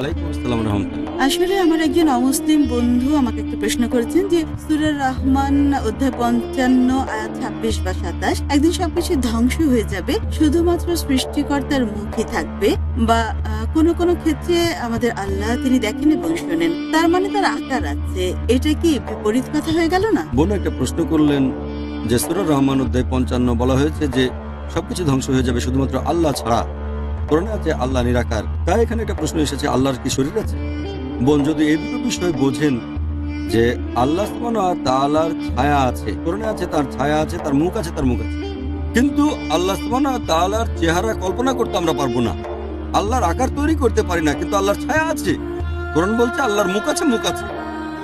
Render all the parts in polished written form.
ওয়ালাইকুম আসসালাম রহমতুল্লাহ। আসলে আমার একজন অমুসলিম বন্ধু আমাকে একটা প্রশ্ন করেছেন যে সূরা রহমান অধ্যায় 55 আয়াত 26 বা 27 একদিন সবকিছু ধ্বংস হয়ে যাবে, শুধুমাত্র সৃষ্টিকর্তার মুখই থাকবে, বা কোন কোন ক্ষেত্রে আমাদের আল্লাহ তিনি দেখেন এবং শোনেন, তার মানে তার আকার আছে। এটা কি বিপরীত কথা হয়ে গেল না? বোন একটা প্রশ্ন করলেন যে সূরা রহমান অধ্যায় 55 বলা হয়েছে যে সবকিছু ধ্বংস হয়ে যাবে শুধুমাত্র আল্লাহ ছাড়া। কোরআনে আছে আল্লাহ নিরাকার, তাই এখানে একটা প্রশ্ন এসেছে আল্লাহর কি শরীর আছে? বোন যদি এই দুটো বিষয় বোঝেন যে আল্লাহ সুবহানাহু ওয়া তাআলার ছায়া আছে, কোরআনে আছে তার ছায়া আছে, তার মুখ আছে, তার মুখ আছে, কিন্তু আল্লাহ সুবহানাহু ওয়া তাআলার চেহারা কল্পনা করতে আমরা পারবো না, আল্লাহর আকার তৈরি করতে পারি না, কিন্তু আল্লাহর ছায়া আছে। কোরআন বলছে আল্লাহর মুখ আছে, মুখ আছে।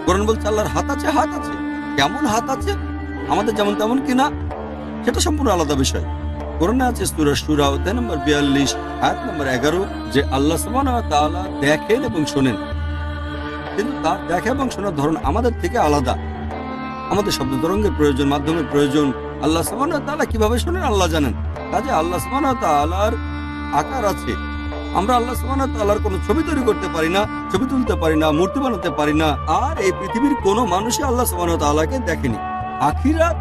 কোরআন বলছে আল্লাহর হাত আছে, হাত আছে। কেমন হাত আছে আমাদের যেমন তেমন কিনা সেটা সম্পূর্ণ আলাদা বিষয়। কোরআনে আছে সূরা শুরা অধ্যায় নম্বর 42 আয়াত নম্বর 11 যে আল্লাহ সুবহানাহু ওয়া তাআলা দেখেন এবং শোনেন, কিন্তু তার দেখা এবং শোনার ধরন আমাদের থেকে আলাদা। আমাদের শব্দ তরঙ্গের প্রয়োজন, মাধ্যমের প্রয়োজন। আল্লাহ সুবহানাহু ওয়া তাআলা কিভাবে শোনেন আল্লাহ জানেন। কাজে আল্লাহ সুবহানাহু ওয়া তাআলার আকার আছে। আমরা আল্লাহ সুবহানাহু ওয়া তাআলার কোনো ছবি তৈরি করতে পারি না, ছবি তুলতে পারি না, মূর্তি বানাতে পারি না। আর এই পৃথিবীর কোনো মানুষই আল্লাহ সুবহানাহু ওয়া তাআলাকে দেখেনি। আখিরাত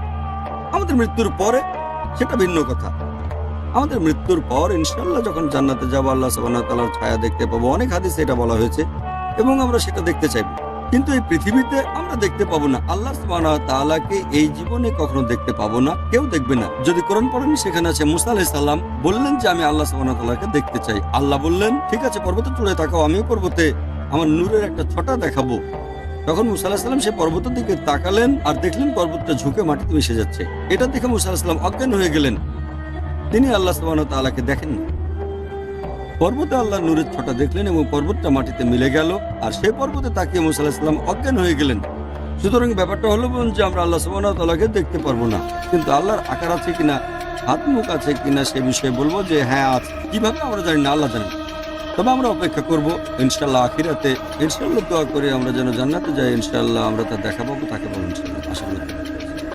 আমাদের মৃত্যুর পরে, সেটা ভিন্ন কথা। আমাদের মৃত্যুর পর ইনশাআল্লাহ যখন জান্নাতে যাব আল্লাহ সুবহানাহু ওয়া তাআলার ছায়া দেখতে পাবো। অনেক হাদিসে এটা বলা হয়েছে এবং আমরা সেটা দেখতে চাইব, কিন্তু এই পৃথিবীতে আমরা দেখতে পাবো না। আল্লাহ সুবহানাহু ওয়া তাআলাকে এই জীবনে কখনো দেখতে পাবো না, কেউ দেখবে না। যদি কোরআন পড়েন সেখানে আছে মুসা আলাইহিস সালাম বললেন যে আমি আল্লাহ সুবহানাহু ওয়া তাআলাকে দেখতে চাই। আল্লাহ বললেন ঠিক আছে পর্বতে চড়ে তাকাও, আমিও পর্বতে আমার নূরের একটা ছটা দেখাবো। তখন মুসা আলাইহিস সালাম সে পর্বতের দিকে তাকালেন আর দেখলেন পর্বতটা ঝুঁকে মাটিতে মিশে যাচ্ছে। এটা দেখে মুসা আলাইহিস সালাম অজ্ঞান হয়ে গেলেন, তিনি আল্লাহ সুবহানাহু ওয়া তাআলাকে দেখেননি। পর্বতে আল্লাহ নূরের ছটা দেখলেন এবং পর্বতটা মাটিতে মিলে গেল, আর সেই পর্বতে তাকিয়ে মুসা আলাইহিস সালাম অজ্ঞান হয়ে গেলেন। সুতরাং ব্যাপারটা হলো বোন যে আমরা আল্লাহ সুবহানাহু ওয়া তাআলাকে দেখতে পারবো না, কিন্তু আল্লাহর আকার আছে কিনা, হাত মুখ আছে কিনা সে বিষয়ে বলবো যে হ্যাঁ আছে। কিভাবে আমরা জানি না, আল্লাহ জানেন। তবে আমরা অপেক্ষা করব ইনশাআল্লাহ আখিরাতে ইনশাআল্লাহ দোয়া করে আমরা যেন জান্নাতে যাই, ইনশাআল্লাহ আমরা তা দেখা পাবো, তাকে বলবো ইনশাআল্লাহ আশা করি।